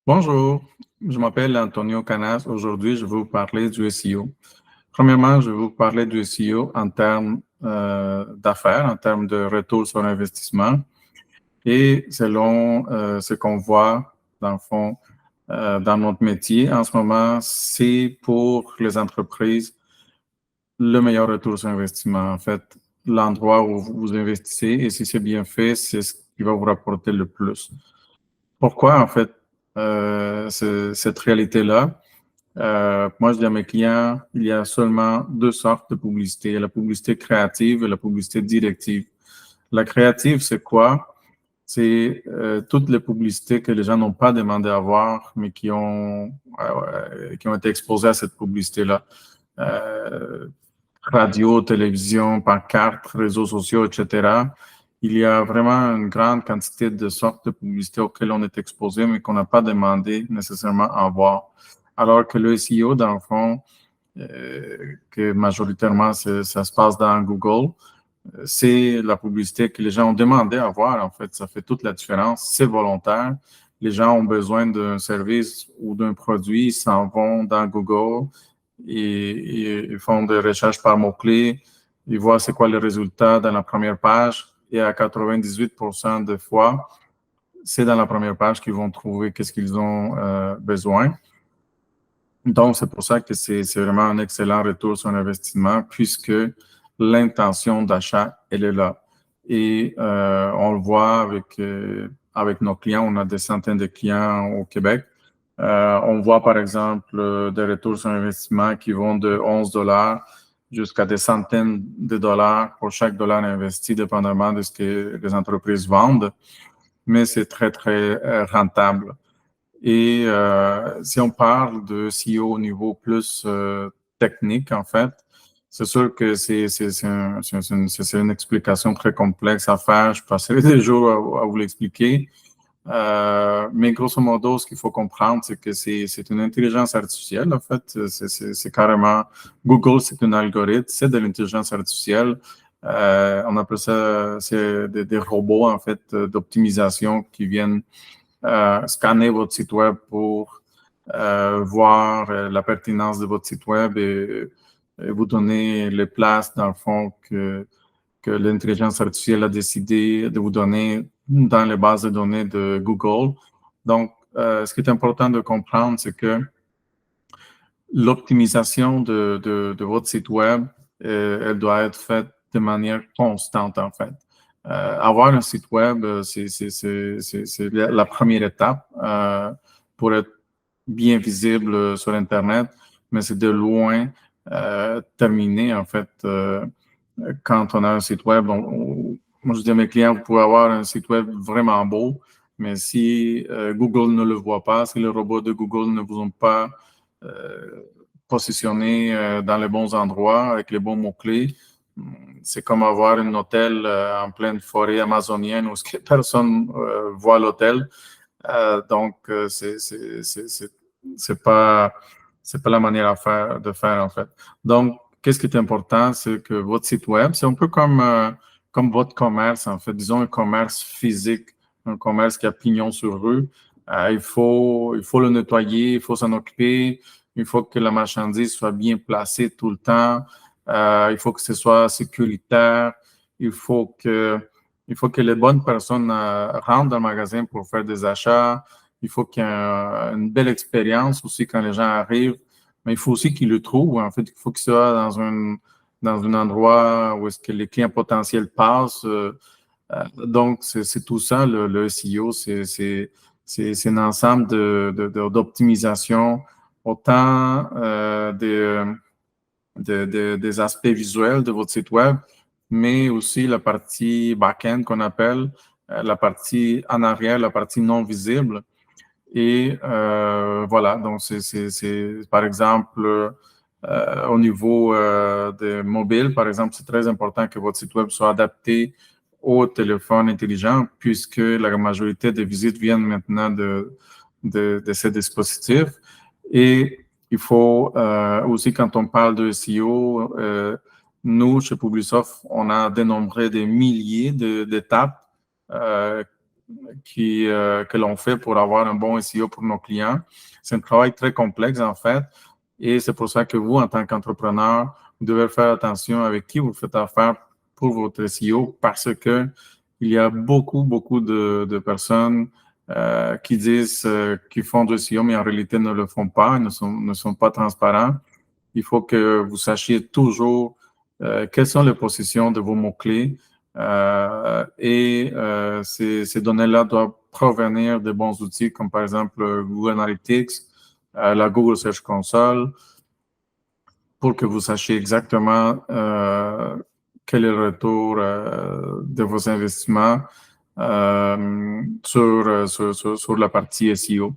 Bonjour, je m'appelle Antonio Canas. Aujourd'hui, je vais vous parler du SEO. Premièrement, je vais vous parler du SEO en termes d'affaires, en termes de retour sur investissement. Et selon ce qu'on voit, dans le fond, dans notre métier en ce moment, c'est pour les entreprises le meilleur retour sur investissement. En fait, l'endroit où vous investissez, et si c'est bien fait, c'est ce qui va vous rapporter le plus. Pourquoi, en fait, cette réalité-là? Moi, je dis à mes clients, il y a seulement deux sortes de publicité. Il y a la publicité créative et la publicité directive. La créative, c'est quoi? C'est toutes les publicités que les gens n'ont pas demandé à voir, mais qui ont été exposées à cette publicité-là. Euh, Radio, télévision, pancartes, réseaux sociaux, etc. Il y a vraiment une grande quantité de sortes de publicités auxquelles on est exposé, mais qu'on n'a pas demandé nécessairement à voir. Alors que le SEO, dans le fond, que majoritairement ça se passe dans Google, c'est la publicité que les gens ont demandé à voir. En fait, ça fait toute la différence. C'est volontaire. Les gens ont besoin d'un service ou d'un produit, ils s'en vont dans Google et ils font des recherches par mots-clés. Ils voient c'est quoi le résultat dans la première page et à 98% des fois, c'est dans la première page qu'ils vont trouver qu'est-ce qu'ils ont besoin. Donc, c'est pour ça que c'est vraiment un excellent retour sur investissement puisque l'intention d'achat, elle est là. Et on le voit avec nos clients, on a des centaines de clients au Québec. On voit par exemple des retours sur investissement qui vont de 11 dollars jusqu'à des centaines de dollars pour chaque dollar investi, dépendamment de ce que les entreprises vendent. Mais c'est très, très rentable. Et si on parle de SEO au niveau plus technique, en fait, c'est sûr que c'est une explication très complexe à faire. Je passerai des jours à vous l'expliquer. Mais grosso modo, ce qu'il faut comprendre, c'est que c'est une intelligence artificielle, en fait. C'est carrément, Google, c'est un algorithme, c'est de l'intelligence artificielle. On appelle ça, c'est des robots, en fait, d'optimisation qui viennent scanner votre site web pour voir la pertinence de votre site web et vous donner les places, dans le fond, que l'intelligence artificielle a décidé de vous donner dans les bases de données de Google. Donc, ce qui est important de comprendre, c'est que l'optimisation de votre site web, elle doit être faite de manière constante, en fait. Avoir un site web, c'est la première étape pour être bien visible sur Internet, mais c'est de loin terminé, en fait, quand on a un site web. Moi, je dis à mes clients, vous pouvez avoir un site web vraiment beau, mais si Google ne le voit pas, si les robots de Google ne vous ont pas positionné dans les bons endroits, avec les bons mots-clés, c'est comme avoir un hôtel en pleine forêt amazonienne où personne voit l'hôtel. Donc, c'est pas la manière de faire en fait. Donc, qu'est-ce qui est important, c'est que votre site web, c'est un peu comme votre commerce en fait. Disons un commerce physique, un commerce qui a pignon sur rue. Il faut le nettoyer, il faut s'en occuper. Il faut que la marchandise soit bien placée tout le temps. Il faut que ce soit sécuritaire. Il faut que les bonnes personnes rentrent dans le magasin pour faire des achats. Il faut qu'il y ait une belle expérience aussi quand les gens arrivent. Mais il faut aussi qu'ils le trouvent. En fait, il faut qu'ils soient dans un endroit où est-ce que les clients potentiels passent. Donc, c'est tout ça, le SEO. C'est un ensemble d'optimisation, autant des aspects visuels de votre site web, mais aussi la partie back-end qu'on appelle, la partie en arrière, la partie non visible. Et voilà, donc c'est par exemple, au niveau des mobiles, par exemple, c'est très important que votre site web soit adapté au téléphone intelligent, puisque la majorité des visites viennent maintenant de ces dispositifs. Et il faut aussi, quand on parle de SEO, nous, chez Publisoft, on a dénombré des milliers d'étapes que l'on fait pour avoir un bon SEO pour nos clients. C'est un travail très complexe, en fait, et c'est pour ça que vous, en tant qu'entrepreneur, vous devez faire attention avec qui vous faites affaire pour votre SEO, parce que il y a beaucoup de personnes qui disent qu'ils font du SEO, mais en réalité ne le font pas, ne sont pas transparents. Il faut que vous sachiez toujours quelles sont les positions de vos mots-clés et ces données-là doivent provenir de bons outils comme par exemple Google Analytics, la Google Search Console, pour que vous sachiez exactement quel est le retour de vos investissements sur la partie SEO.